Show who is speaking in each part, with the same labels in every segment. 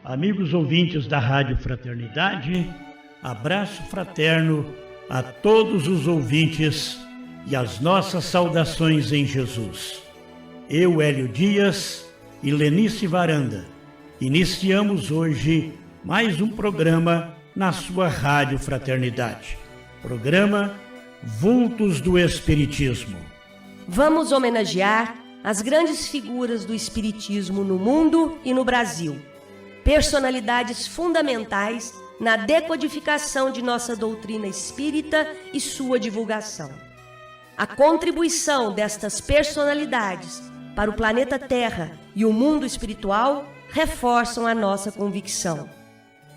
Speaker 1: Amigos ouvintes da Rádio Fraternidade, abraço fraterno a todos os ouvintes e as nossas saudações em Jesus. Eu, Hélio Dias e Lenice Varanda, iniciamos hoje mais um programa na sua Rádio Fraternidade. Programa Vultos do Espiritismo.
Speaker 2: Vamos homenagear as grandes figuras do Espiritismo no mundo e no Brasil. Personalidades fundamentais na decodificação de nossa doutrina espírita e sua divulgação. A contribuição destas personalidades para o planeta Terra e o mundo espiritual reforçam a nossa convicção.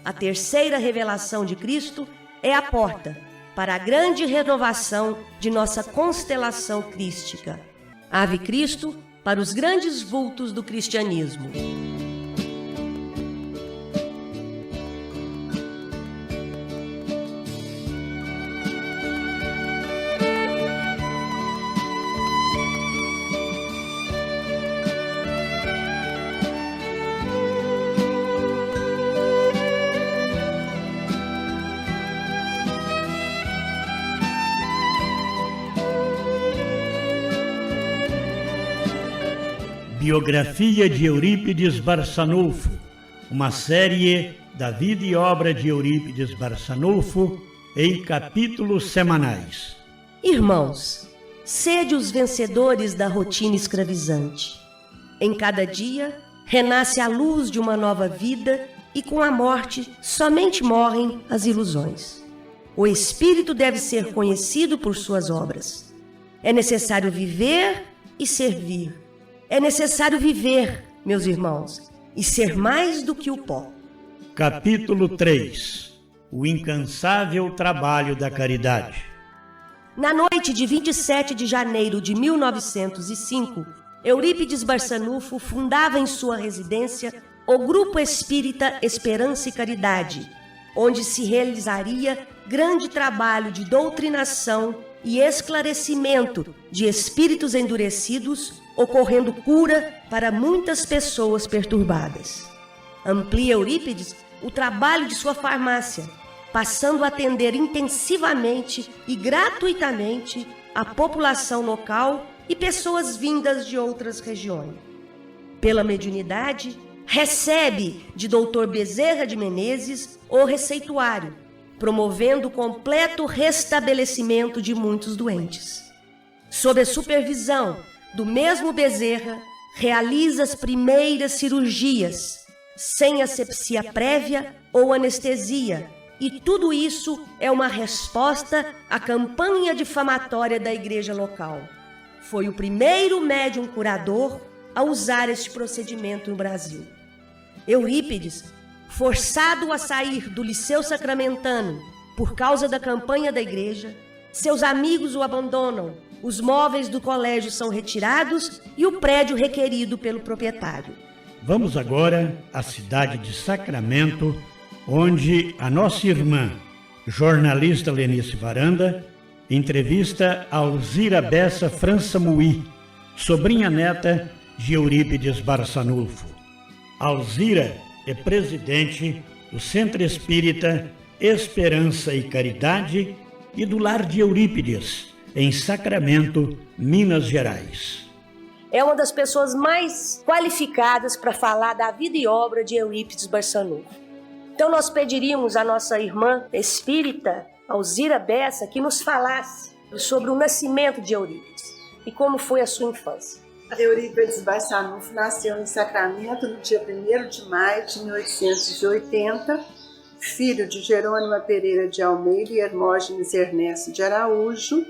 Speaker 2: A terceira revelação de Cristo é a porta para a grande renovação de nossa constelação crística. Ave Cristo para os grandes vultos do cristianismo.
Speaker 1: Biografia de Eurípides Barçanufo, uma série da vida e obra de Eurípides Barçanufo em capítulos semanais.
Speaker 2: Irmãos, sede os vencedores da rotina escravizante. Em cada dia, renasce a luz de uma nova vida e com a morte somente morrem as ilusões. O espírito deve ser conhecido por suas obras. É necessário viver e servir. É necessário viver, meus irmãos, e ser mais do que o pó.
Speaker 1: Capítulo 3. O incansável trabalho da caridade.
Speaker 2: Na noite de 27 de janeiro de 1905, Eurípides Barçanufo fundava em sua residência o Grupo Espírita Esperança e Caridade, onde se realizaria grande trabalho de doutrinação e esclarecimento de espíritos endurecidos, ocorrendo cura para muitas pessoas perturbadas. Amplia Eurípides o trabalho de sua farmácia, passando a atender intensivamente e gratuitamente a população local e pessoas vindas de outras regiões. Pela mediunidade, recebe de Dr. Bezerra de Menezes o receituário, promovendo o completo restabelecimento de muitos doentes. Sob a supervisão do mesmo Bezerra, realiza as primeiras cirurgias, sem asepsia prévia ou anestesia, e tudo isso é uma resposta à campanha difamatória da igreja local. Foi o primeiro médium curador a usar este procedimento no Brasil. Eurípides, forçado a sair do Liceu Sacramentano por causa da campanha da igreja, seus amigos o abandonam, os móveis do colégio são retirados e o prédio requerido pelo proprietário.
Speaker 1: Vamos agora à cidade de Sacramento, onde a nossa irmã, jornalista Lenice Varanda, entrevista a Alzira Bessa França Mui, sobrinha neta de Eurípides Barçanufo. Alzira é presidente do Centro Espírita Esperança e Caridade e do Lar de Eurípides, em Sacramento, Minas Gerais.
Speaker 2: É uma das pessoas mais qualificadas para falar da vida e obra de Eurípides Barçanufo. Então nós pediríamos à nossa irmã espírita, Alzira Bessa, que nos falasse sobre o nascimento de Eurípides e como foi a sua infância.
Speaker 3: Eurípides Barçanufo nasceu em Sacramento no dia 1º de maio de 1880, filho de Jerônima Pereira de Almeida e Hermógenes Ernesto de Araújo.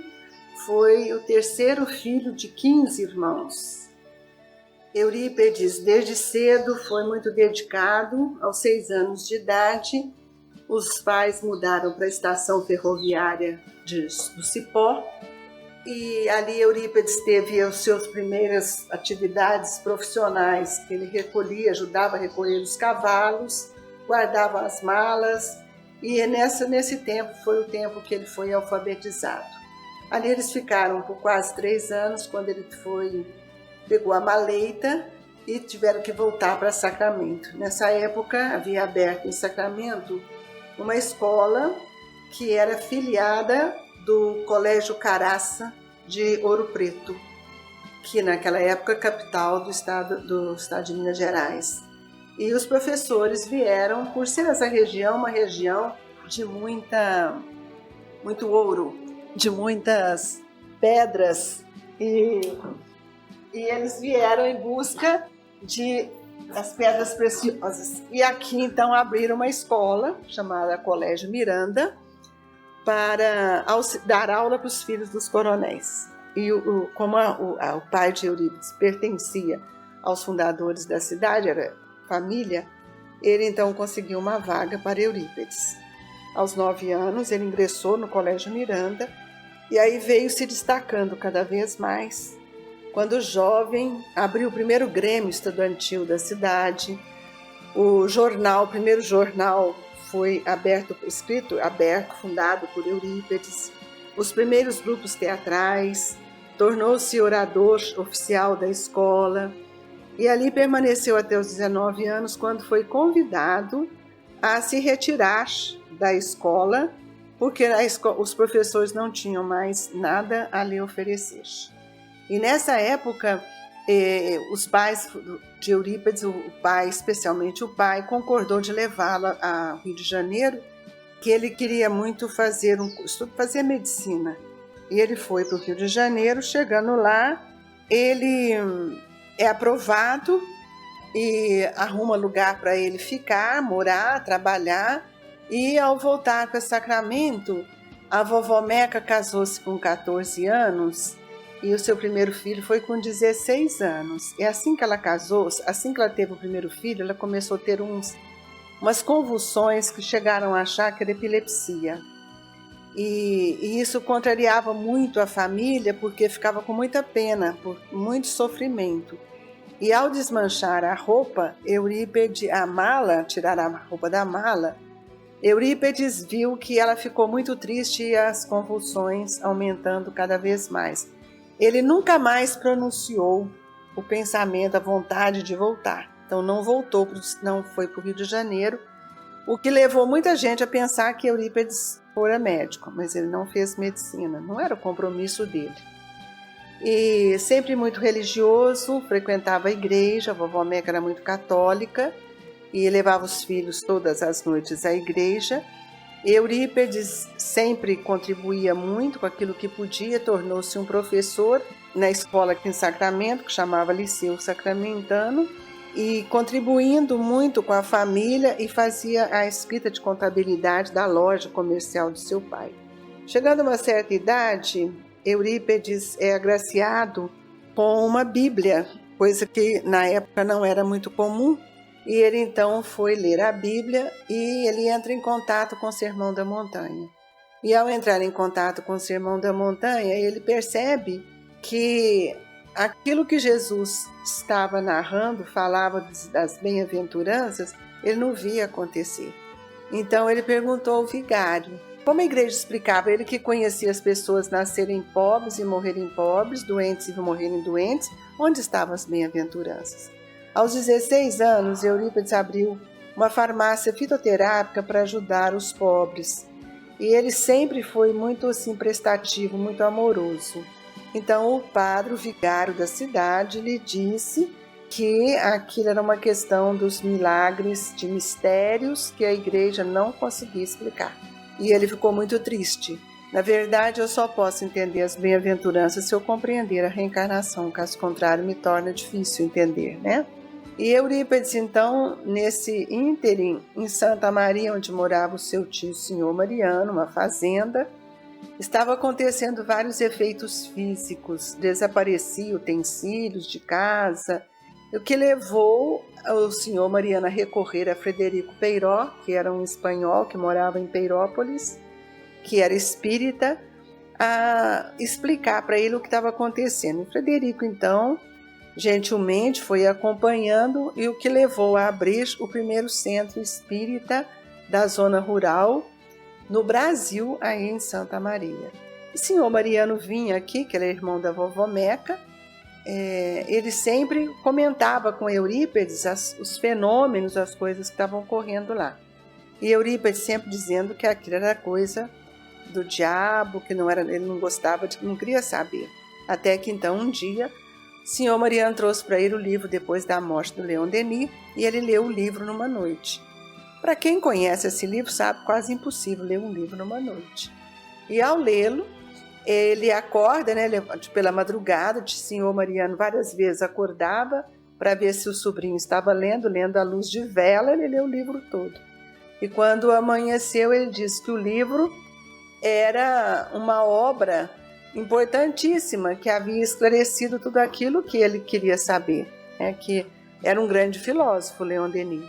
Speaker 3: Foi o terceiro filho de 15 irmãos. Eurípides, desde cedo, foi muito dedicado. Aos 6 anos de idade, os pais mudaram para a estação ferroviária do Cipó, e ali Eurípides teve as suas primeiras atividades profissionais, que ele recolhia, ajudava a recolher os cavalos, guardava as malas, e nesse tempo foi o tempo que ele foi alfabetizado. Ali eles ficaram por quase 3 anos, quando ele pegou a maleita e tiveram que voltar para Sacramento. Nessa época havia aberto em Sacramento uma escola que era filiada do Colégio Caraça de Ouro Preto, que naquela época capital do estado de Minas Gerais. E os professores vieram, por ser essa região uma região de muito ouro, de muitas pedras, e eles vieram em busca das pedras preciosas. E aqui então abriram uma escola chamada Colégio Miranda para dar aula para os filhos dos coronéis. E como o pai de Eurípides pertencia aos fundadores da cidade, era família, ele então conseguiu uma vaga para Eurípides. Aos 9 anos ele ingressou no Colégio Miranda e aí veio se destacando cada vez mais. Quando jovem, abriu o primeiro grêmio estudantil da cidade. O primeiro jornal foi aberto, fundado por Eurípides. Os primeiros grupos teatrais, tornou-se orador oficial da escola e ali permaneceu até os 19 anos, quando foi convidado a se retirar da escola, porque os professores não tinham mais nada a lhe oferecer. E nessa época, os pais de Eurípides, especialmente o pai, concordou de levá-la ao Rio de Janeiro, que ele queria muito fazer medicina. E ele foi para o Rio de Janeiro. Chegando lá, ele é aprovado e arruma lugar para ele ficar, morar, trabalhar. E ao voltar para Sacramento, a vovó Meca casou-se com 14 anos e o seu primeiro filho foi com 16 anos. E assim que ela casou, assim que ela teve o primeiro filho, ela começou a ter umas convulsões que chegaram a achar que era epilepsia. E isso contrariava muito a família, porque ficava com muita pena, por muito sofrimento. E ao desmanchar a roupa, tirar a roupa da mala, Eurípides viu que ela ficou muito triste e as convulsões aumentando cada vez mais. Ele nunca mais pronunciou o pensamento, a vontade de voltar. Então não foi para o Rio de Janeiro, o que levou muita gente a pensar que Eurípides fora médico, mas ele não fez medicina, não era o compromisso dele. E sempre muito religioso, frequentava a igreja, a vovó Meca era muito católica e levava os filhos todas as noites à igreja. Eurípides sempre contribuía muito com aquilo que podia, tornou-se um professor na escola aqui em Sacramento, que chamava Liceu Sacramentano, e contribuindo muito com a família, e fazia a escrita de contabilidade da loja comercial de seu pai. Chegando a uma certa idade, Eurípides é agraciado com uma Bíblia, coisa que na época não era muito comum, e ele então foi ler a Bíblia e ele entra em contato com o Sermão da Montanha. E ao entrar em contato com o Sermão da Montanha, ele percebe que aquilo que Jesus estava narrando, falava das bem-aventuranças, ele não via acontecer. Então ele perguntou ao vigário. Como a igreja explicava, ele que conhecia as pessoas nascerem pobres e morrerem pobres, doentes e morrerem doentes, onde estavam as bem-aventuranças? Aos 16 anos, Eurípides abriu uma farmácia fitoterápica para ajudar os pobres. E ele sempre foi muito prestativo, muito amoroso. Então o padre, o vigário da cidade, lhe disse que aquilo era uma questão dos milagres, de mistérios que a igreja não conseguia explicar. E ele ficou muito triste. Na verdade, eu só posso entender as bem-aventuranças se eu compreender a reencarnação, caso contrário me torna difícil entender, né? E Eurípides, então, nesse ínterim, em Santa Maria, onde morava o seu tio, o senhor Mariano, uma fazenda, estava acontecendo vários efeitos físicos, desapareciam utensílios de casa, o que levou o senhor Mariano a recorrer a Frederico Peiró, que era um espanhol que morava em Peirópolis, que era espírita, a explicar para ele o que estava acontecendo. E Frederico, então, gentilmente foi acompanhando, e o que levou a abrir o primeiro centro espírita da zona rural no Brasil, aí em Santa Maria. O senhor Mariano vinha aqui, que ele é irmão da vovó Meca, ele sempre comentava com Eurípides os fenômenos, as coisas que estavam ocorrendo lá. E Eurípides sempre dizendo que aquilo era coisa do diabo, que não era, ele não gostava, não queria saber. Até que então um dia o senhor Mariano trouxe para ele o livro depois da morte do Leon Denis e ele leu o livro numa noite. Para quem conhece esse livro sabe quase impossível ler um livro numa noite. E ao lê-lo, ele acorda, né, pela madrugada, o senhor Mariano várias vezes acordava para ver se o sobrinho estava lendo à luz de vela, ele leu o livro todo. E quando amanheceu, ele disse que o livro era uma obra importantíssima, que havia esclarecido tudo aquilo que ele queria saber, né? Que era um grande filósofo, Leon Denis.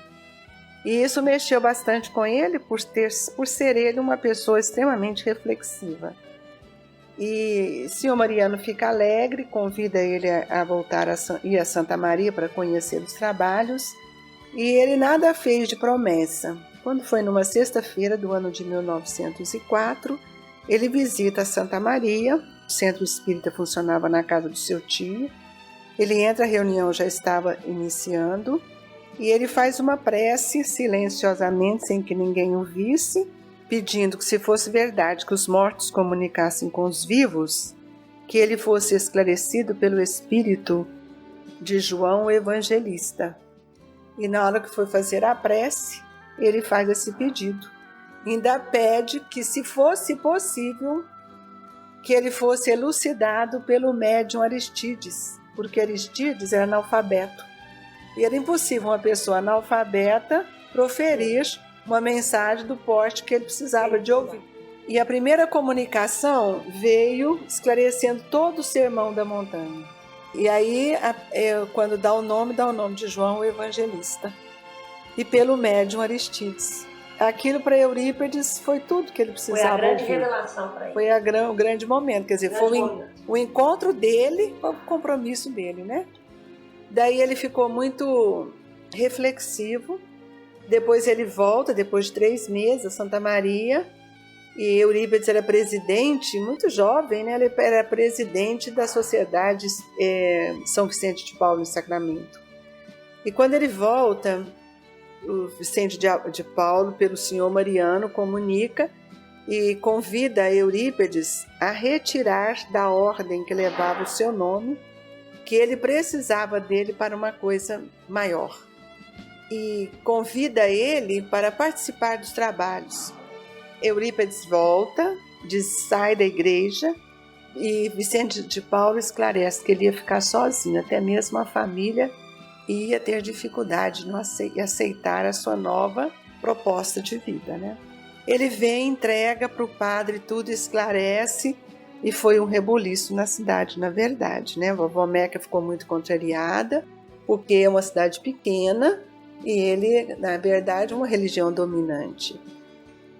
Speaker 3: E isso mexeu bastante com ele por ser ele uma pessoa extremamente reflexiva. E o senhor Mariano fica alegre, convida ele a voltar ir a Santa Maria para conhecer os trabalhos, e ele nada fez de promessa. Quando foi numa sexta-feira do ano de 1904, ele visita Santa Maria, o centro espírita funcionava na casa do seu tio. Ele entra, a reunião já estava iniciando, e ele faz uma prece silenciosamente, sem que ninguém o visse, pedindo que, se fosse verdade que os mortos comunicassem com os vivos, que ele fosse esclarecido pelo espírito de João o Evangelista. E na hora que foi fazer a prece, ele faz esse pedido. Ainda pede que, se fosse possível, que ele fosse elucidado pelo médium Aristides, porque Aristides era analfabeto. E era impossível uma pessoa analfabeta proferir uma mensagem do porte que ele precisava de ouvir. E a primeira comunicação veio esclarecendo todo o sermão da montanha. E aí, quando dá o nome de João o Evangelista. E pelo médium Aristides. Aquilo para Eurípides foi tudo que ele precisava ouvir. Foi a grande revelação para ele. Foi o grande momento. Quer dizer, foi o encontro dele com o compromisso dele, né? Daí ele ficou muito reflexivo. Depois ele volta, depois de 3 meses, a Santa Maria. E Eurípides era presidente, muito jovem, né? Ele era presidente da Sociedade São Vicente de Paulo em Sacramento. E quando ele volta, o Vicente de Paulo, pelo senhor Mariano, comunica e convida a Eurípides a retirar da ordem que levava o seu nome, que ele precisava dele para uma coisa maior. E convida ele para participar dos trabalhos. Eurípides volta, sai da igreja, e Vicente de Paulo esclarece que ele ia ficar sozinho, até mesmo a família ia ter dificuldade em aceitar a sua nova proposta de vida, né? Ele vem, entrega para o padre tudo, esclarece, e foi um rebuliço na cidade, na verdade, né? A vovó Meca ficou muito contrariada, porque é uma cidade pequena e ele, na verdade, é uma religião dominante.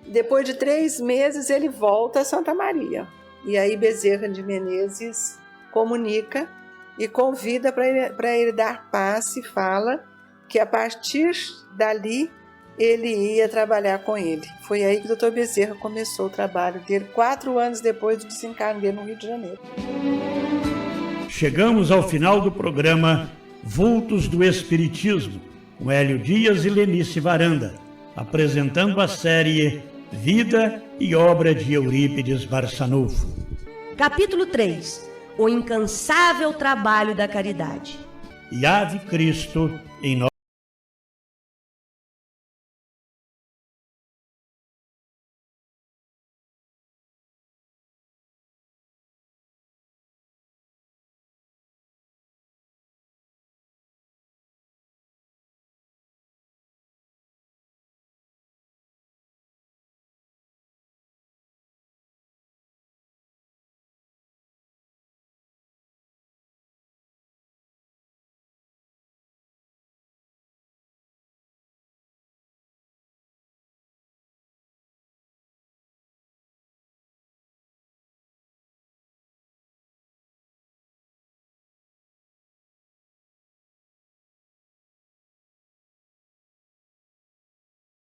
Speaker 3: Depois de 3 meses, ele volta a Santa Maria. E aí Bezerra de Menezes comunica e convida para ele dar passe e fala que a partir dali ele ia trabalhar com ele. Foi aí que o Dr. Bezerra começou o trabalho dele, 4 anos depois do desencarne dele no Rio de Janeiro.
Speaker 1: Chegamos ao final do programa Vultos do Espiritismo, com Hélio Dias e Lenice Varanda, apresentando a série Vida e Obra de Eurípides Barçanufo.
Speaker 2: Capítulo 3. O incansável trabalho da caridade.
Speaker 1: E Ave Cristo em